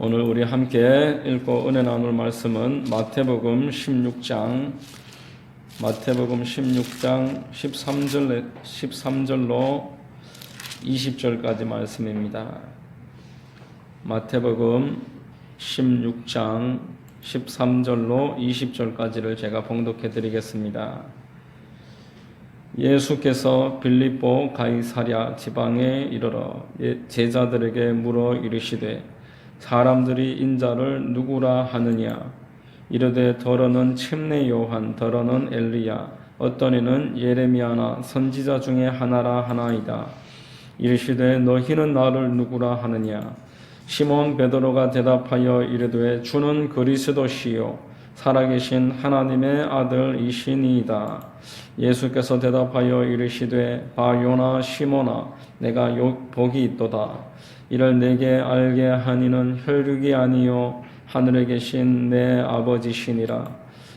오늘 우리 함께 읽고 은혜 나눌 말씀은 마태복음 16장 13절로 20절까지 말씀입니다. 마태복음 16장 13절로 20절까지를 제가 봉독해 드리겠습니다. 예수께서 빌립보 가이사랴 지방에 이르러 제자들에게 물어 이르시되 사람들이 인자를 누구라 하느냐? 이르되 더러는 침례 요한, 더러는 엘리야, 어떤 이는 예레미야나 선지자 중에 하나라 하나이다. 이르시되 너희는 나를 누구라 하느냐? 시몬 베드로가 대답하여 이르되 주는 그리스도시요 살아계신 하나님의 아들이시니이다. 예수께서 대답하여 이르시되 바요나 시몬아 내가 복이 있도다. 이를 내게 알게 하니는 혈육이 아니요 하늘에 계신 내 아버지시니라.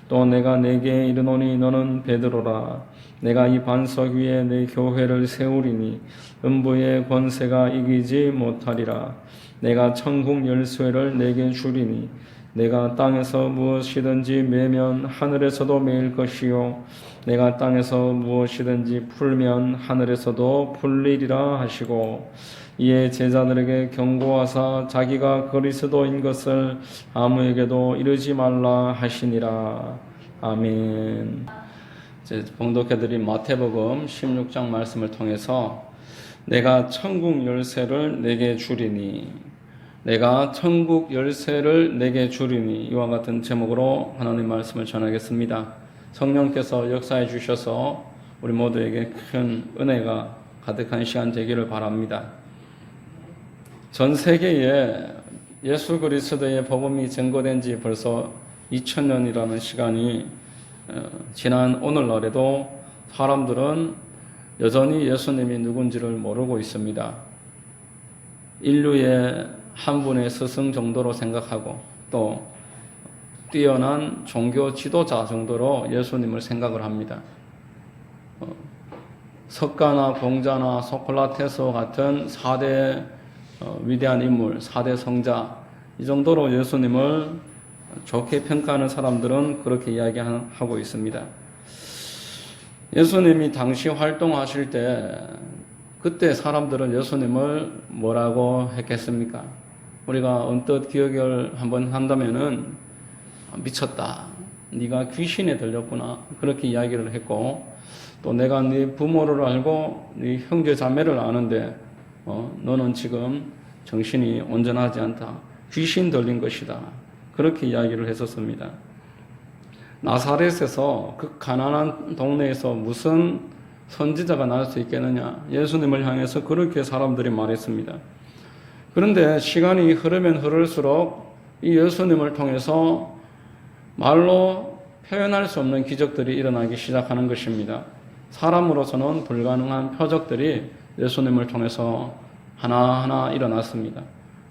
또 내가 내게 이르노니 너는 베드로라. 내가 이 반석 위에 내 교회를 세우리니 음부의 권세가 이기지 못하리라. 내가 천국 열쇠를 내게 주리니 내가 땅에서 무엇이든지 매면 하늘에서도 매일 것이요 내가 땅에서 무엇이든지 풀면 하늘에서도 풀리리라 하시고, 이에 제자들에게 경고하사 자기가 그리스도인 것을 아무에게도 이르지 말라 하시니라. 아멘. 이제 봉독해드린 마태복음 16장 말씀을 통해서 내가 천국 열쇠를 내게 주리니, 내가 천국 열쇠를 내게 주리니, 이와 같은 제목으로 하나님 말씀을 전하겠습니다. 성령께서 역사해 주셔서 우리 모두에게 큰 은혜가 가득한 시간 되기를 바랍니다. 전 세계에 예수 그리스도의 복음이 증거된 지 벌써 2000년이라는 시간이 지난 오늘날에도 사람들은 여전히 예수님이 누군지를 모르고 있습니다. 인류의 한 분의 스승 정도로 생각하고 또 뛰어난 종교 지도자 정도로 예수님을 생각을 합니다. 석가나 공자나 소크라테스 같은 4대 위대한 인물, 4대 성자, 이 정도로 예수님을 좋게 평가하는 사람들은 그렇게 이야기하고 있습니다. 예수님이 당시 활동하실 때 그때 사람들은 예수님을 뭐라고 했겠습니까? 우리가 언뜻 기억을 한번 한다면은 미쳤다, 네가 귀신에 들렸구나, 그렇게 이야기를 했고, 또 내가 네 부모를 알고 네 형제 자매를 아는데 너는 지금 정신이 온전하지 않다, 귀신 들린 것이다, 그렇게 이야기를 했었습니다. 나사렛에서 그 가난한 동네에서 무슨 선지자가 날 수 있겠느냐, 예수님을 향해서 그렇게 사람들이 말했습니다. 그런데 시간이 흐르면 흐를수록 이 예수님을 통해서 말로 표현할 수 없는 기적들이 일어나기 시작하는 것입니다. 사람으로서는 불가능한 표적들이 예수님을 통해서 하나하나 일어났습니다.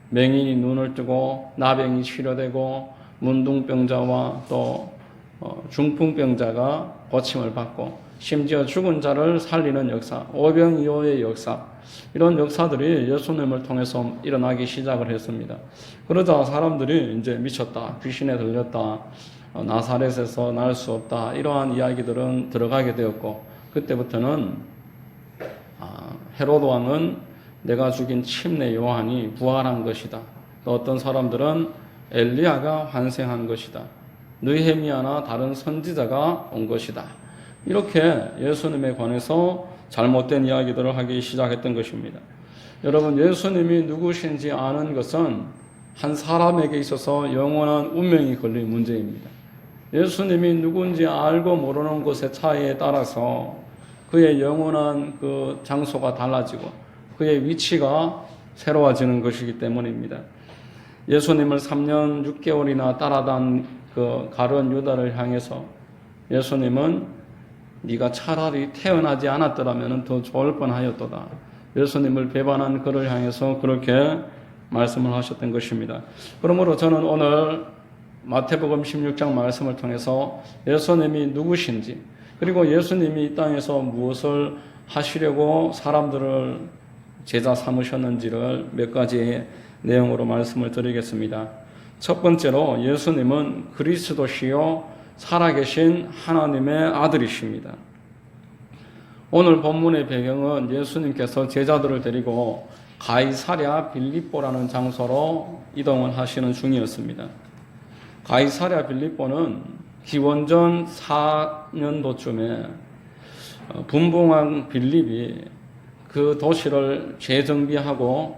맹인이 눈을 뜨고 나병이 치료되고 문둥병자와 또 중풍병자가 고침을 받고 심지어 죽은 자를 살리는 역사, 오병이어의 역사, 이런 역사들이 예수님을 통해서 일어나기 시작을 했습니다. 그러자 사람들이 이제 미쳤다, 귀신에 들렸다, 나사렛에서 날 수 없다, 이러한 이야기들은 들어가게 되었고, 그때부터는 헤로드 왕은 내가 죽인 침례 요한이 부활한 것이다, 또 어떤 사람들은 엘리야가 환생한 것이다, 느헤미야나 다른 선지자가 온 것이다, 이렇게 예수님에 관해서 잘못된 이야기들을 하기 시작했던 것입니다. 여러분, 예수님이 누구신지 아는 것은 한 사람에게 있어서 영원한 운명이 걸린 문제입니다. 예수님이 누군지 알고 모르는 것의 차이에 따라서 그의 영원한 그 장소가 달라지고 그의 위치가 새로워지는 것이기 때문입니다. 예수님을 3년 6개월이나 따라다닌 그 가룟 유다를 향해서 예수님은 네가 차라리 태어나지 않았더라면 더 좋을 뻔하였도다, 예수님을 배반한 그를 향해서 그렇게 말씀을 하셨던 것입니다. 그러므로 저는 오늘 마태복음 16장 말씀을 통해서 예수님이 누구신지, 그리고 예수님이 이 땅에서 무엇을 하시려고 사람들을 제자 삼으셨는지를 몇 가지 내용으로 말씀을 드리겠습니다. 첫 번째로 예수님은 그리스도시요 살아계신 하나님의 아들이십니다. 오늘 본문의 배경은 예수님께서 제자들을 데리고 가이사랴 빌립보라는 장소로 이동을 하시는 중이었습니다. 가이사랴 빌립보는 기원전 4년도쯤에 분봉왕 빌립이 그 도시를 재정비하고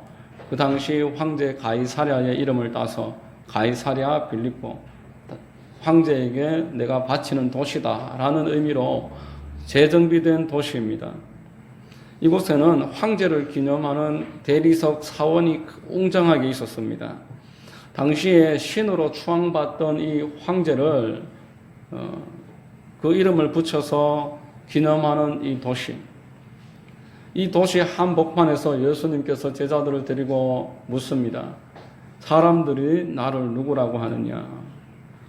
그 당시 황제 가이사랴의 이름을 따서 가이사랴 빌립보, 황제에게 내가 바치는 도시다라는 의미로 재정비된 도시입니다. 이곳에는 황제를 기념하는 대리석 사원이 웅장하게 있었습니다. 당시에 신으로 추앙받던 이 황제를 그 이름을 붙여서 기념하는 이 도시 한복판에서 예수님께서 제자들을 데리고 묻습니다. 사람들이 나를 누구라고 하느냐?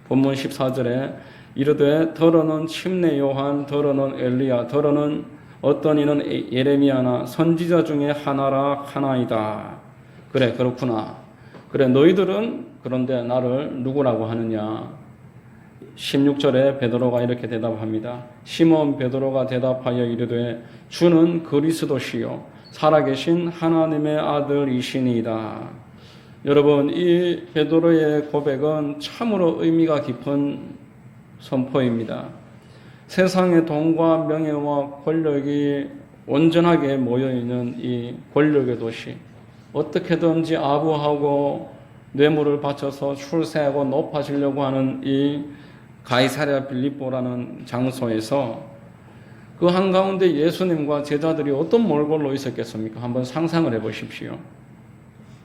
본문 14절에 이르되 더러는 침례 요한, 더러는 엘리야, 더러는 어떤 이는 예레미야나 선지자 중에 하나라 하나이다. 그래, 그렇구나. 그래, 너희들은 그런데 나를 누구라고 하느냐? 16절에 베드로가 이렇게 대답합니다. 시몬 베드로가 대답하여 이르되 주는 그리스도시요 살아계신 하나님의 아들이시니이다. 여러분, 이 베드로의 고백은 참으로 의미가 깊은 선포입니다. 세상의 돈과 명예와 권력이 온전하게 모여있는 이 권력의 도시, 어떻게든지 아부하고 뇌물을 바쳐서 출세하고 높아지려고 하는 이 가이사랴 빌립보라는 장소에서 그 한가운데 예수님과 제자들이 어떤 몰골로 있었겠습니까? 한번 상상을 해보십시오.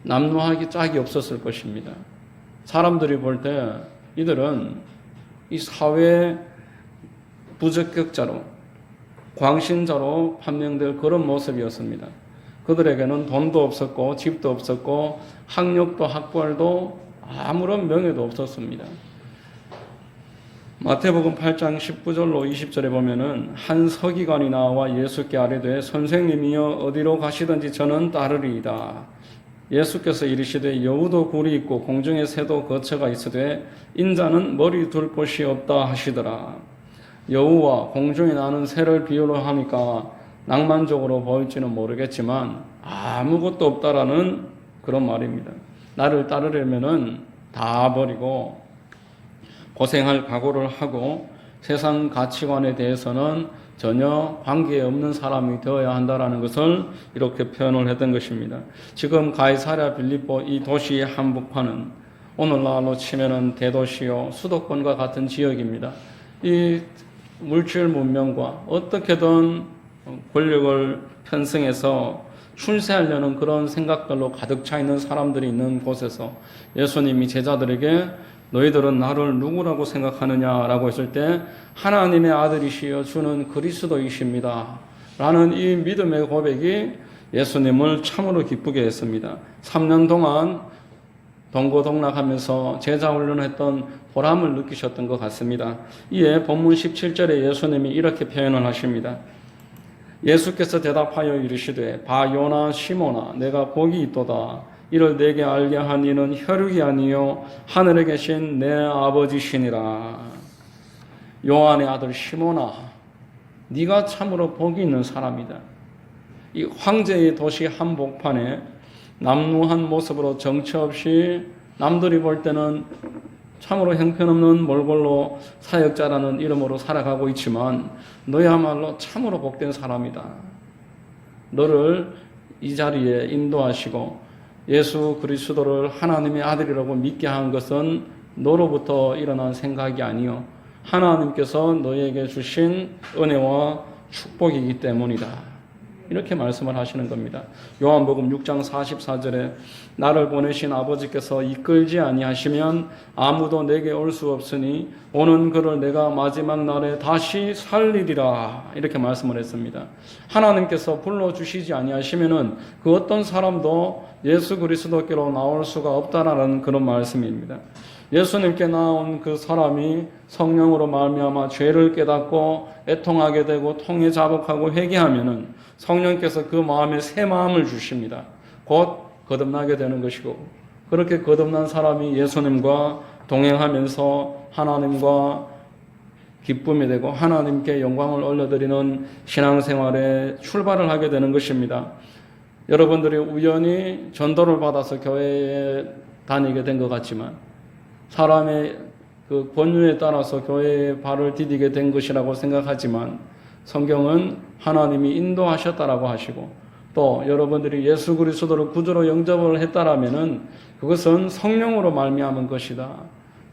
남루하기 짝이 없었을 것입니다. 사람들이 볼 때 이들은 이 사회 부적격자로, 광신자로 판명될 그런 모습이었습니다. 그들에게는 돈도 없었고 집도 없었고 학력도 학벌도 아무런 명예도 없었습니다. 마태복음 8장 19절로 20절에 보면은 한 서기관이 나와 예수께 아뢰되 선생님이여 어디로 가시든지 저는 따르리이다. 예수께서 이르시되 여우도 굴이 있고 공중의 새도 거처가 있으되 인자는 머리 둘 곳이 없다 하시더라. 여우와 공중에 나는 새를 비유로 하니까 낭만적으로 보일지는 모르겠지만 아무것도 없다라는 그런 말입니다. 나를 따르려면은 다 버리고 고생할 각오를 하고 세상 가치관에 대해서는 전혀 관계없는 사람이 되어야 한다라는 것을 이렇게 표현을 했던 것입니다. 지금 가이사랴 빌립보 이 도시의 한복판은 오늘날로 치면은 대도시요 수도권과 같은 지역입니다. 이 물질 문명과 어떻게든 권력을 편승해서 출세하려는 그런 생각들로 가득 차 있는 사람들이 있는 곳에서 예수님이 제자들에게 너희들은 나를 누구라고 생각하느냐라고 했을 때 하나님의 아들이시여 주는 그리스도이십니다 라는 이 믿음의 고백이 예수님을 참으로 기쁘게 했습니다. 3년 동안 동고동락하면서 제자훈련을 했던 보람을 느끼셨던 것 같습니다. 이에 본문 17절에 예수님이 이렇게 표현을 하십니다. 예수께서 대답하여 이르시되 바 요나 시모나 내가 복이 있도다. 이를 내게 알게 한 이는 혈육이 아니요 하늘에 계신 내 아버지시니라. 요한의 아들 시모나, 네가 참으로 복이 있는 사람이다. 이 황제의 도시 한복판에 남루한 모습으로 정처 없이 남들이 볼 때는 참으로 형편없는 몰골로 사역자라는 이름으로 살아가고 있지만 너야말로 참으로 복된 사람이다. 너를 이 자리에 인도하시고 예수 그리스도를 하나님의 아들이라고 믿게 한 것은 너로부터 일어난 생각이 아니요 하나님께서 너에게 주신 은혜와 축복이기 때문이다. 이렇게 말씀을 하시는 겁니다. 요한복음 6장 44절에 나를 보내신 아버지께서 이끌지 아니하시면 아무도 내게 올 수 없으니 오는 그를 내가 마지막 날에 다시 살리리라. 이렇게 말씀을 했습니다. 하나님께서 불러주시지 아니하시면은 그 어떤 사람도 예수 그리스도께로 나올 수가 없다라는 그런 말씀입니다. 예수님께 나온 그 사람이 성령으로 말미암아 죄를 깨닫고 애통하게 되고 통해 자복하고 회개하면은 성령께서 그 마음에 새 마음을 주십니다. 곧 거듭나게 되는 것이고 그렇게 거듭난 사람이 예수님과 동행하면서 하나님과 기쁨이 되고 하나님께 영광을 올려드리는 신앙생활에 출발을 하게 되는 것입니다. 여러분들이 우연히 전도를 받아서 교회에 다니게 된 것 같지만 사람의 그 권유에 따라서 교회에 발을 디디게 된 것이라고 생각하지만 성경은 하나님이 인도하셨다라고 하시고 또 여러분들이 예수 그리스도를 구주로 영접을 했다라면은 그것은 성령으로 말미암은 것이다.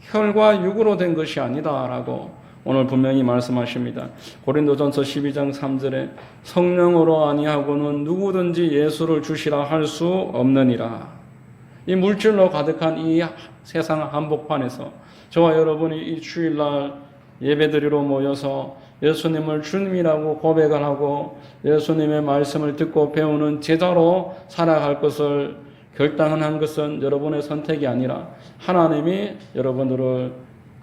혈과 육으로 된 것이 아니다라고 오늘 분명히 말씀하십니다. 고린도전서 12장 3절에 성령으로 아니하고는 누구든지 예수를 주시라 할 수 없느니라. 이 물질로 가득한 이 세상 한복판에서 저와 여러분이 이 주일날 예배드리러 모여서 예수님을 주님이라고 고백을 하고 예수님의 말씀을 듣고 배우는 제자로 살아갈 것을 결단한 것은 여러분의 선택이 아니라 하나님이 여러분들을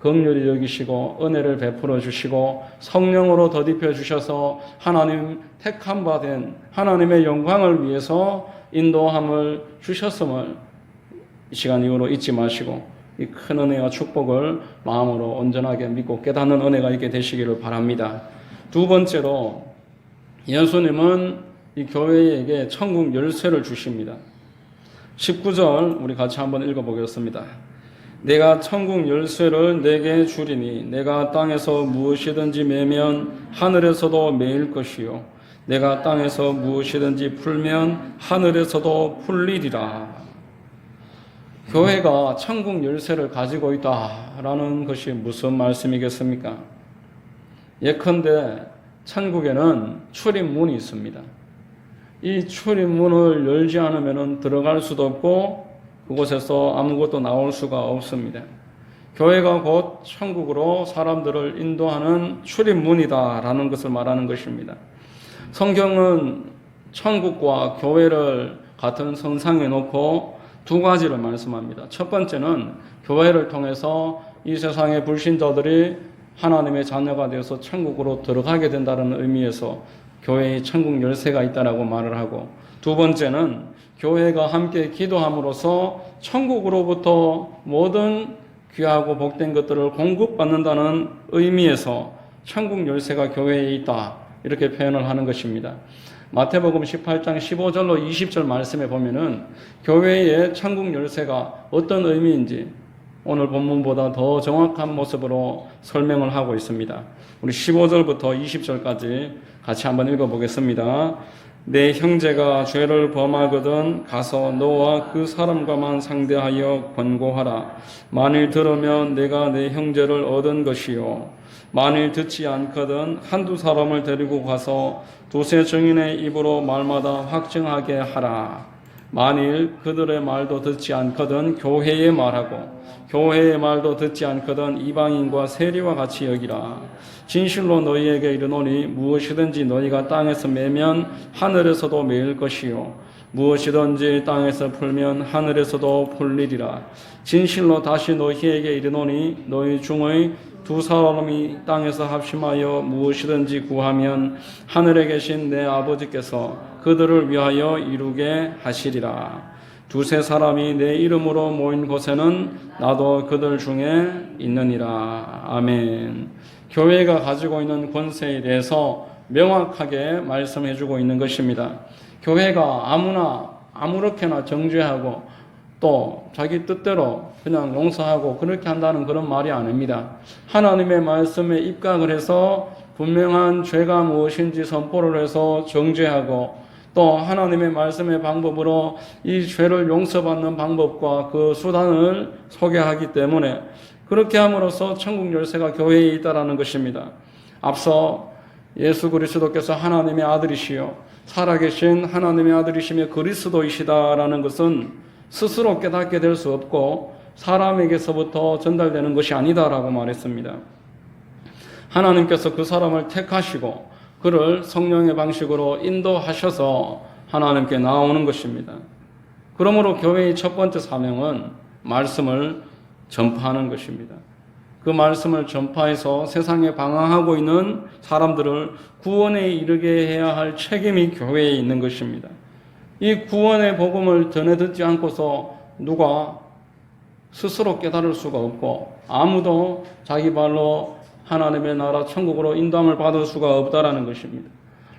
긍휼히 여기시고 은혜를 베풀어 주시고 성령으로 덧입혀 주셔서 하나님 택함 받은 하나님의 영광을 위해서 인도함을 주셨음을 이 시간 이후로 잊지 마시고 이 큰 은혜와 축복을 마음으로 온전하게 믿고 깨닫는 은혜가 있게 되시기를 바랍니다. 두 번째로 예수님은 이 교회에게 천국 열쇠를 주십니다. 19절 우리 같이 한번 읽어보겠습니다. 내가 천국 열쇠를 내게 주리니 내가 땅에서 무엇이든지 매면 하늘에서도 매일 것이요 내가 땅에서 무엇이든지 풀면 하늘에서도 풀리리라. 교회가 천국 열쇠를 가지고 있다라는 것이 무슨 말씀이겠습니까? 예컨대 천국에는 출입문이 있습니다. 이 출입문을 열지 않으면 들어갈 수도 없고 그곳에서 아무것도 나올 수가 없습니다. 교회가 곧 천국으로 사람들을 인도하는 출입문이다라는 것을 말하는 것입니다. 성경은 천국과 교회를 같은 선상에 놓고 두 가지를 말씀합니다. 첫 번째는 교회를 통해서 이 세상의 불신자들이 하나님의 자녀가 되어서 천국으로 들어가게 된다는 의미에서 교회의 천국 열쇠가 있다라고 말을 하고 두 번째는 교회가 함께 기도함으로써 천국으로부터 모든 귀하고 복된 것들을 공급받는다는 의미에서 천국 열쇠가 교회에 있다 이렇게 표현을 하는 것입니다. 마태복음 18장 15절로 20절 말씀에 보면은 교회의 천국 열쇠가 어떤 의미인지 오늘 본문보다 더 정확한 모습으로 설명을 하고 있습니다. 우리 15절부터 20절까지 같이 한번 읽어보겠습니다. 내 형제가 죄를 범하거든 가서 너와 그 사람과만 상대하여 권고하라. 만일 들으면 내가 내 형제를 얻은 것이요 만일 듣지 않거든 한두 사람을 데리고 가서 두세 증인의 입으로 말마다 확증하게 하라. 만일 그들의 말도 듣지 않거든 교회의 말하고 교회의 말도 듣지 않거든 이방인과 세리와 같이 여기라. 진실로 너희에게 이르노니 무엇이든지 너희가 땅에서 매면 하늘에서도 매일 것이요 무엇이든지 땅에서 풀면 하늘에서도 풀리리라. 진실로 다시 너희에게 이르노니 너희 중의 두 사람이 땅에서 합심하여 무엇이든지 구하면 하늘에 계신 내 아버지께서 그들을 위하여 이루게 하시리라. 두세 사람이 내 이름으로 모인 곳에는 나도 그들 중에 있느니라. 아멘. 교회가 가지고 있는 권세에 대해서 명확하게 말씀해 주고 있는 것입니다. 교회가 아무나 아무렇게나 정죄하고 또 자기 뜻대로 그냥 용서하고 그렇게 한다는 그런 말이 아닙니다. 하나님의 말씀에 입각을 해서 분명한 죄가 무엇인지 선포를 해서 정죄하고 또 하나님의 말씀의 방법으로 이 죄를 용서받는 방법과 그 수단을 소개하기 때문에 그렇게 함으로써 천국 열쇠가 교회에 있다라는 것입니다. 앞서 예수 그리스도께서 하나님의 아들이시요 살아계신 하나님의 아들이시며 그리스도이시다라는 것은 스스로 깨닫게 될 수 없고 사람에게서부터 전달되는 것이 아니다라고 말했습니다. 하나님께서 그 사람을 택하시고 그를 성령의 방식으로 인도하셔서 하나님께 나오는 것입니다. 그러므로 교회의 첫 번째 사명은 말씀을 전파하는 것입니다. 그 말씀을 전파해서 세상에 방황하고 있는 사람들을 구원에 이르게 해야 할 책임이 교회에 있는 것입니다. 이 구원의 복음을 전해 듣지 않고서 누가 스스로 깨달을 수가 없고 아무도 자기 발로 하나님의 나라 천국으로 인도함을 받을 수가 없다라는 것입니다.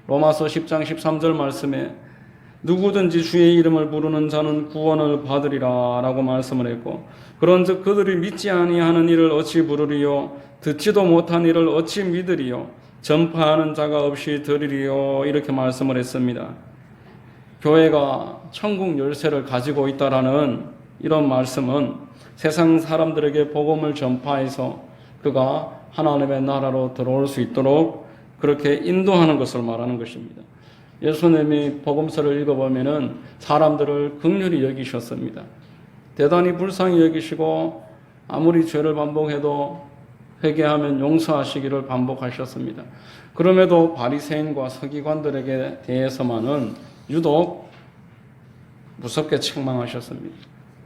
로마서 10장 13절 말씀에 누구든지 주의 이름을 부르는 자는 구원을 받으리라 라고 말씀을 했고, 그런즉 그들이 믿지 아니하는 이를 어찌 부르리요, 듣지도 못한 이를 어찌 믿으리요, 전파하는 자가 없이 들으리요, 이렇게 말씀을 했습니다. 교회가 천국 열쇠를 가지고 있다라는 이런 말씀은 세상 사람들에게 복음을 전파해서 그가 하나님의 나라로 들어올 수 있도록 그렇게 인도하는 것을 말하는 것입니다. 예수님이 복음서를 읽어보면은 사람들을 긍휼히 여기셨습니다. 대단히 불쌍히 여기시고 아무리 죄를 반복해도 회개하면 용서하시기를 반복하셨습니다. 그럼에도 바리새인과 서기관들에게 대해서만은 유독 무섭게 책망하셨습니다.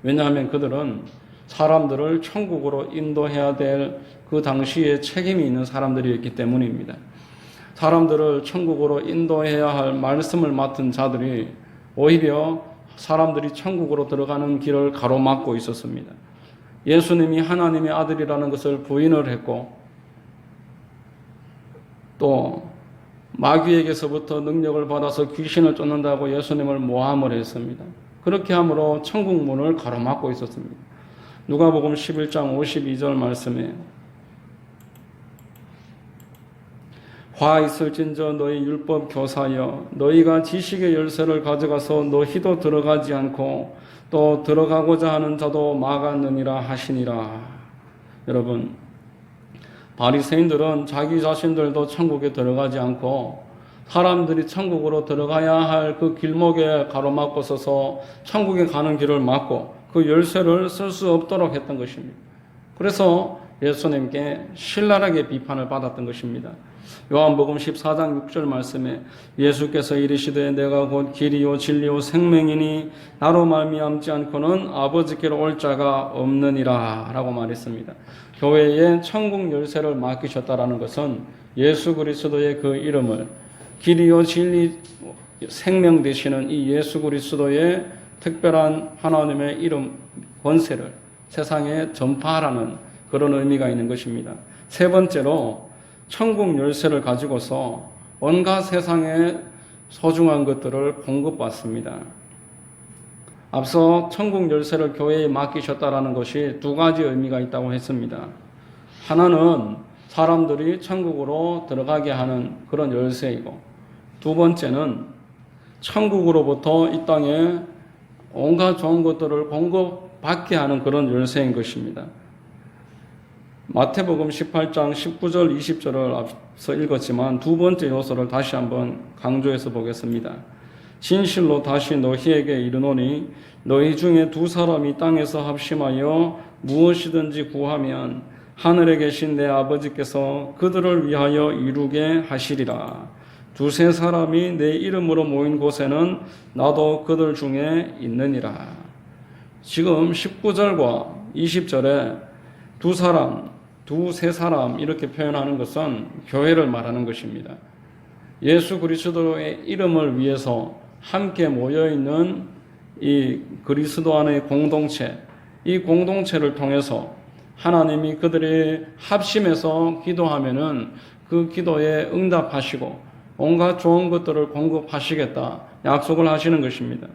왜냐하면 그들은 사람들을 천국으로 인도해야 될 그 당시에 책임이 있는 사람들이었기 때문입니다. 사람들을 천국으로 인도해야 할 말씀을 맡은 자들이 오히려 사람들이 천국으로 들어가는 길을 가로막고 있었습니다. 예수님이 하나님의 아들이라는 것을 부인을 했고 또 마귀에게서부터 능력을 받아서 귀신을 쫓는다고 예수님을 모함을 했습니다. 그렇게 함으로 천국 문을 가로막고 있었습니다. 누가복음 11장 52절 말씀에 화 있을진저 너희 율법 교사여, 너희가 지식의 열쇠를 가져가서 너희도 들어가지 않고 또 들어가고자 하는 자도 막았느니라 하시니라. 여러분, 바리새인들은 자기 자신들도 천국에 들어가지 않고 사람들이 천국으로 들어가야 할 그 길목에 가로막고 서서 천국에 가는 길을 막고 그 열쇠를 쓸 수 없도록 했던 것입니다. 그래서 예수님께 신랄하게 비판을 받았던 것입니다. 요한복음 14장 6절 말씀에 예수께서 이르시되 내가 곧 길이요 진리요 생명이니 나로 말미암지 않고는 아버지께로 올 자가 없느니라 라고 말했습니다. 교회에 천국 열쇠를 맡기셨다라는 것은 예수 그리스도의 그 이름을 길이요 진리 생명 되시는 이 예수 그리스도의 특별한 하나님의 이름 권세를 세상에 전파하라는 그런 의미가 있는 것입니다. 세 번째로 천국 열쇠를 가지고서 온갖 세상의 소중한 것들을 공급받습니다. 앞서 천국 열쇠를 교회에 맡기셨다라는 것이 두 가지 의미가 있다고 했습니다. 하나는 사람들이 천국으로 들어가게 하는 그런 열쇠이고, 두 번째는 천국으로부터 이 땅에 온갖 좋은 것들을 공급받게 하는 그런 열쇠인 것입니다. 마태복음 18장 19절 20절을 앞서 읽었지만 두 번째 요소를 다시 한번 강조해서 보겠습니다. 진실로 다시 너희에게 이르노니 너희 중에 두 사람이 땅에서 합심하여 무엇이든지 구하면 하늘에 계신 내 아버지께서 그들을 위하여 이루게 하시리라. 두세 사람이 내 이름으로 모인 곳에는 나도 그들 중에 있느니라. 지금 19절과 20절에 두 사람, 두세 사람 이렇게 표현하는 것은 교회를 말하는 것입니다. 예수 그리스도의 이름을 위해서 함께 모여있는 이 그리스도 안의 공동체, 이 공동체를 통해서 하나님이 그들이 합심해서 기도하면은 그 기도에 응답하시고 온갖 좋은 것들을 공급하시겠다 약속을 하시는 것입니다.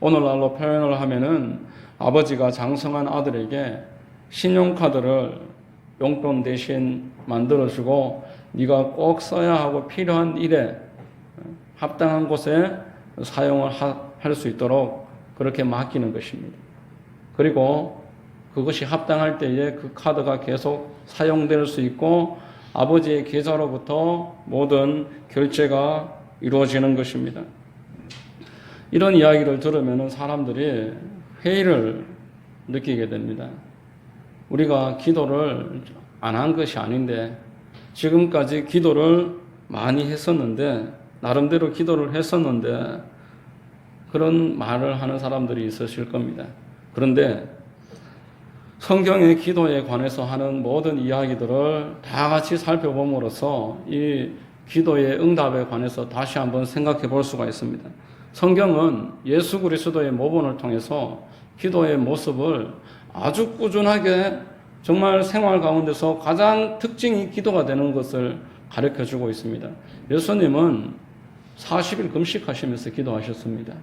오늘날로 표현을 하면은 아버지가 장성한 아들에게 신용카드를 용돈 대신 만들어주고 네가 꼭 써야 하고 필요한 일에 합당한 곳에 사용을 할 수 있도록 그렇게 맡기는 것입니다. 그리고 그것이 합당할 때에 그 카드가 계속 사용될 수 있고 아버지의 계좌로부터 모든 결제가 이루어지는 것입니다. 이런 이야기를 들으면 사람들이 회의를 느끼게 됩니다. 우리가 기도를 안 한 것이 아닌데 지금까지 기도를 많이 했었는데 나름대로 기도를 했었는데 그런 말을 하는 사람들이 있으실 겁니다. 그런데 성경의 기도에 관해서 하는 모든 이야기들을 다 같이 살펴봄으로써 이 기도의 응답에 관해서 다시 한번 생각해 볼 수가 있습니다. 성경은 예수 그리스도의 모본을 통해서 기도의 모습을 아주 꾸준하게 정말 생활 가운데서 가장 특징이 기도가 되는 것을 가르쳐 주고 있습니다. 예수님은 40일 금식하시면서 기도하셨습니다.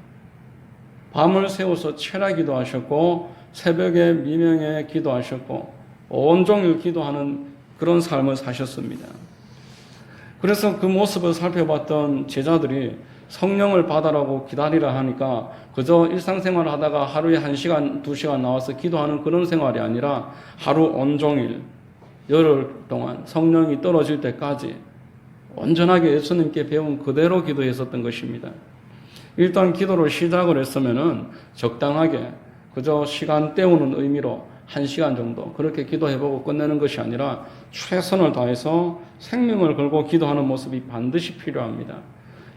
밤을 새워서 철야 기도하셨고 새벽에 미명에 기도하셨고 온종일 기도하는 그런 삶을 사셨습니다. 그래서 그 모습을 살펴봤던 제자들이 성령을 받아라고 기다리라 하니까 그저 일상생활을 하다가 하루에 1시간, 2시간 나와서 기도하는 그런 생활이 아니라 하루 온종일 열흘 동안 성령이 떨어질 때까지 온전하게 예수님께 배운 그대로 기도했었던 것입니다. 일단 기도를 시작을 했으면은 적당하게 그저 시간 때우는 의미로 1시간 정도 그렇게 기도해보고 끝내는 것이 아니라 최선을 다해서 생명을 걸고 기도하는 모습이 반드시 필요합니다.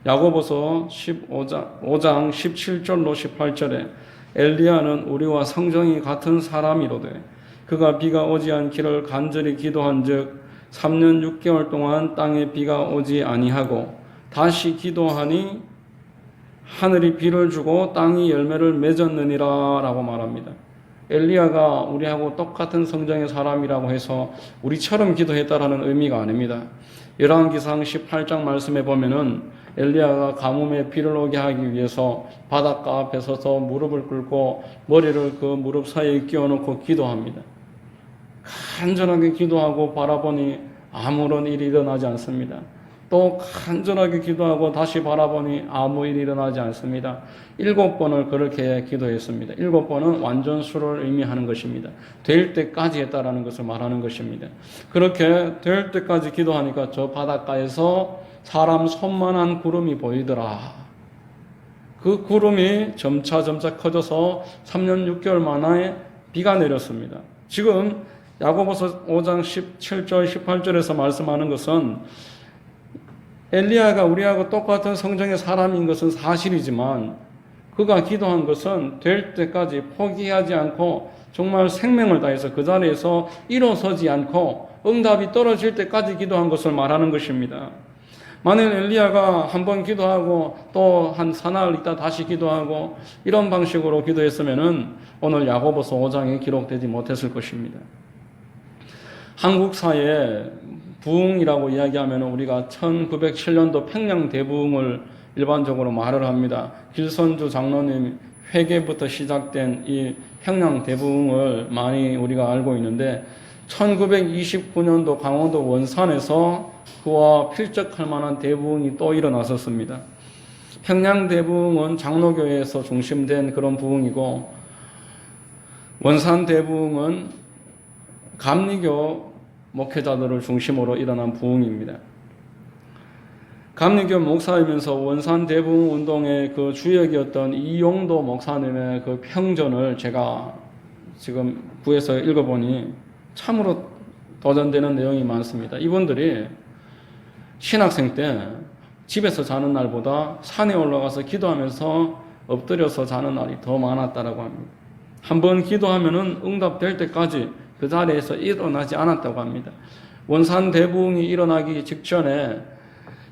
야고보서 5장 17절로 18절에 엘리야는 우리와 성정이 같은 사람이로되 그가 비가 오지 않기를 간절히 기도한즉 3년 6개월 동안 땅에 비가 오지 아니하고 다시 기도하니 하늘이 비를 주고 땅이 열매를 맺었느니라 라고 말합니다. 엘리야가 우리하고 똑같은 성정의 사람이라고 해서 우리처럼 기도했다라는 의미가 아닙니다. 열왕기상 18장 말씀에 보면은 엘리야가 가뭄에 비를 오게 하기 위해서 바닷가 앞에 서서 무릎을 꿇고 머리를 그 무릎 사이에 끼워놓고 기도합니다. 간절하게 기도하고 바라보니 아무런 일이 일어나지 않습니다. 또 간절하게 기도하고 다시 바라보니 아무 일이 일어나지 않습니다. 7번을 그렇게 기도했습니다. 7번은 완전수를 의미하는 것입니다. 될 때까지 했다라는 것을 말하는 것입니다. 그렇게 될 때까지 기도하니까 저 바닷가에서 사람 손만한 구름이 보이더라. 그 구름이 점차 커져서 3년 6개월 만에 비가 내렸습니다. 지금 야고보서 5장 17절 18절에서 말씀하는 것은 엘리야가 우리하고 똑같은 성정의 사람인 것은 사실이지만 그가 기도한 것은 될 때까지 포기하지 않고 정말 생명을 다해서 그 자리에서 일어서지 않고 응답이 떨어질 때까지 기도한 것을 말하는 것입니다. 만일 엘리야가 한 번 기도하고 또 한 사나흘 있다 다시 기도하고 이런 방식으로 기도했으면은 오늘 야고보서 5장에 기록되지 못했을 것입니다. 한국사에 부흥이라고 이야기하면 우리가 1907년도 평양 대부흥을 일반적으로 말을 합니다. 길선주 장로님 회계부터 시작된 이 평양 대부흥을 많이 우리가 알고 있는데 1929년도 강원도 원산에서 그와 필적할 만한 대부흥이 또 일어났었습니다. 평양 대부흥은 장로교회에서 중심된 그런 부흥이고 원산 대부흥은 감리교 목회자들을 중심으로 일어난 부흥입니다. 감리교 목사이면서 원산 대부흥 운동의 그 주역이었던 이용도 목사님의 그 평전을 제가 지금 구해서 읽어보니 참으로 도전되는 내용이 많습니다. 이분들이 신학생 때 집에서 자는 날보다 산에 올라가서 기도하면서 엎드려서 자는 날이 더 많았다라고 합니다. 한번 기도하면은 응답될 때까지 그 자리에서 일어나지 않았다고 합니다. 원산 대부흥이 일어나기 직전에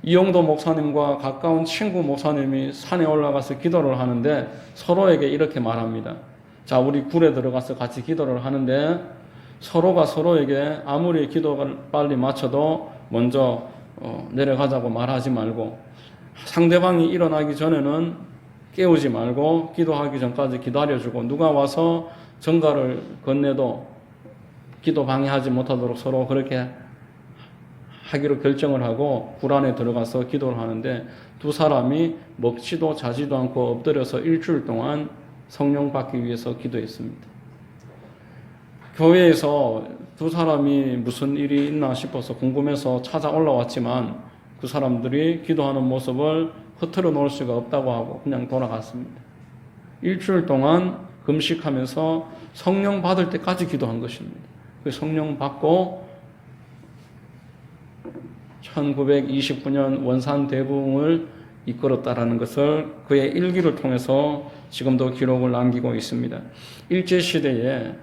이용도 목사님과 가까운 친구 목사님이 산에 올라가서 기도를 하는데 서로에게 이렇게 말합니다. 자, 우리 굴에 들어가서 같이 기도를 하는데 서로가 서로에게 아무리 기도를 빨리 마쳐도 먼저 내려가자고 말하지 말고 상대방이 일어나기 전에는 깨우지 말고 기도하기 전까지 기다려주고 누가 와서 전가를 건네도 기도 방해하지 못하도록 서로 그렇게 하기로 결정을 하고 굴 안에 들어가서 기도를 하는데 두 사람이 먹지도 자지도 않고 엎드려서 일주일 동안 성령 받기 위해서 기도했습니다. 교회에서 두 사람이 무슨 일이 있나 싶어서 궁금해서 찾아 올라왔지만 그 사람들이 기도하는 모습을 흐트러 놓을 수가 없다고 하고 그냥 돌아갔습니다. 일주일 동안 금식하면서 성령 받을 때까지 기도한 것입니다. 그 성령 받고 1929년 원산 대부흥을 이끌었다라는 것을 그의 일기를 통해서 지금도 기록을 남기고 있습니다. 일제시대에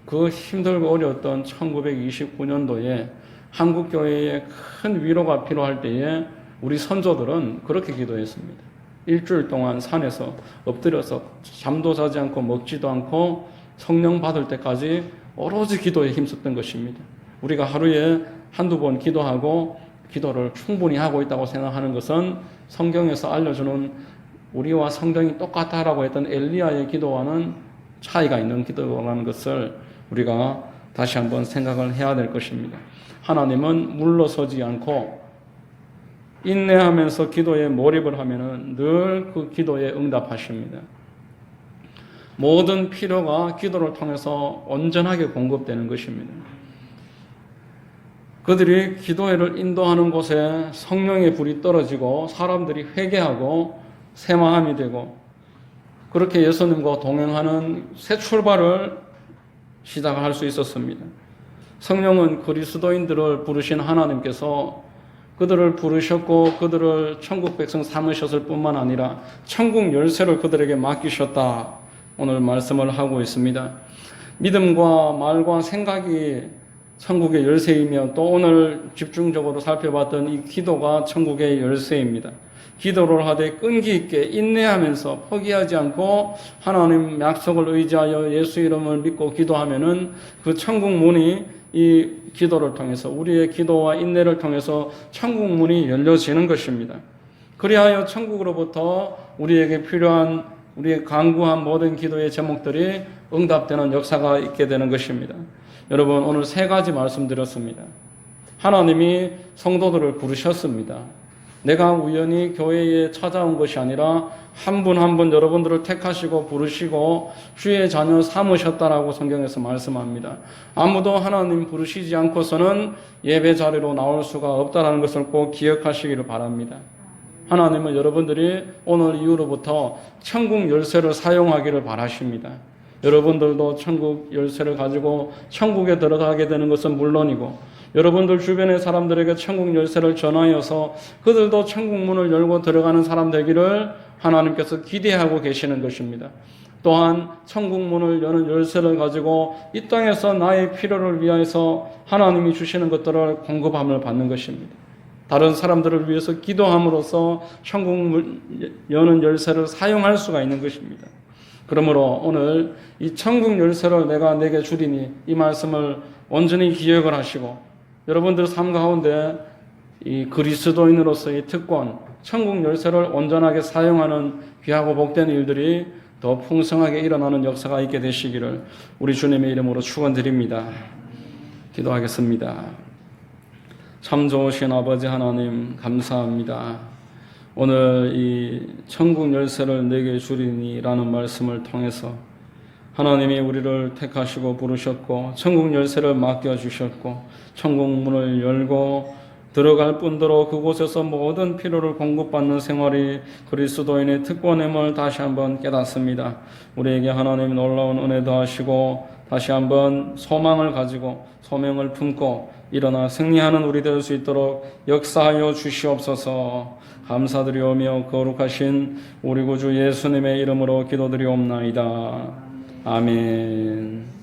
그 힘들고 어려웠던 1929년도에 한국교회에 큰 위로가 필요할 때에 우리 선조들은 그렇게 기도했습니다. 일주일 동안 산에서 엎드려서 잠도 자지 않고 먹지도 않고 성령 받을 때까지 오로지 기도에 힘썼던 것입니다. 우리가 하루에 한두 번 기도하고 기도를 충분히 하고 있다고 생각하는 것은 성경에서 알려주는 우리와 성경이 똑같다라고 했던 엘리야의 기도와는 차이가 있는 기도라는 것을 우리가 다시 한번 생각을 해야 될 것입니다. 하나님은 물러서지 않고 인내하면서 기도에 몰입을 하면은 늘 그 기도에 응답하십니다. 모든 필요가 기도를 통해서 온전하게 공급되는 것입니다. 그들이 기도회를 인도하는 곳에 성령의 불이 떨어지고 사람들이 회개하고 새 마음이 되고 그렇게 예수님과 동행하는 새 출발을 시작할 수 있었습니다. 성령은 그리스도인들을 부르신 하나님께서 그들을 부르셨고 그들을 천국 백성 삼으셨을 뿐만 아니라 천국 열쇠를 그들에게 맡기셨다. 오늘 말씀을 하고 있습니다. 믿음과 말과 생각이 천국의 열쇠이며 또 오늘 집중적으로 살펴봤던 이 기도가 천국의 열쇠입니다. 기도를 하되 끈기 있게 인내하면서 포기하지 않고 하나님 약속을 의지하여 예수 이름을 믿고 기도하면은 그 천국 문이 이 기도를 통해서 우리의 기도와 인내를 통해서 천국 문이 열려지는 것입니다. 그리하여 천국으로부터 우리에게 필요한 우리의 간구한 모든 기도의 제목들이 응답되는 역사가 있게 되는 것입니다. 여러분 오늘 세 가지 말씀드렸습니다. 하나님이 성도들을 부르셨습니다. 내가 우연히 교회에 찾아온 것이 아니라 한 분 한 분 여러분들을 택하시고 부르시고 주의 자녀 삼으셨다라고 성경에서 말씀합니다. 아무도 하나님 부르시지 않고서는 예배 자리로 나올 수가 없다라는 것을 꼭 기억하시기를 바랍니다. 하나님은 여러분들이 오늘 이후로부터 천국 열쇠를 사용하기를 바라십니다. 여러분들도 천국 열쇠를 가지고 천국에 들어가게 되는 것은 물론이고 여러분들 주변의 사람들에게 천국 열쇠를 전하여서 그들도 천국 문을 열고 들어가는 사람 되기를 하나님께서 기대하고 계시는 것입니다. 또한 천국 문을 여는 열쇠를 가지고 이 땅에서 나의 필요를 위해서 하나님이 주시는 것들을 공급함을 받는 것입니다. 다른 사람들을 위해서 기도함으로써 천국 문 여는 열쇠를 사용할 수가 있는 것입니다. 그러므로 오늘 이 천국 열쇠를 내가 내게 주리니 이 말씀을 온전히 기억을 하시고 여러분들 삶 가운데 이 그리스도인으로서의 특권, 천국 열쇠를 온전하게 사용하는 귀하고 복된 일들이 더 풍성하게 일어나는 역사가 있게 되시기를 우리 주님의 이름으로 축원드립니다. 기도하겠습니다. 참 좋으신 아버지 하나님 감사합니다. 오늘 이 천국 열쇠를 내게 주리니라는 말씀을 통해서 하나님이 우리를 택하시고 부르셨고 천국 열쇠를 맡겨주셨고 천국 문을 열고 들어갈 뿐더러 그곳에서 모든 필요를 공급받는 생활이 그리스도인의 특권임을 다시 한번 깨닫습니다. 우리에게 하나님 놀라운 은혜 더하시고 다시 한번 소망을 가지고 소명을 품고 일어나 승리하는 우리 될 수 있도록 역사하여 주시옵소서. 감사드리오며 거룩하신 우리 구주 예수님의 이름으로 기도드리옵나이다. 아멘.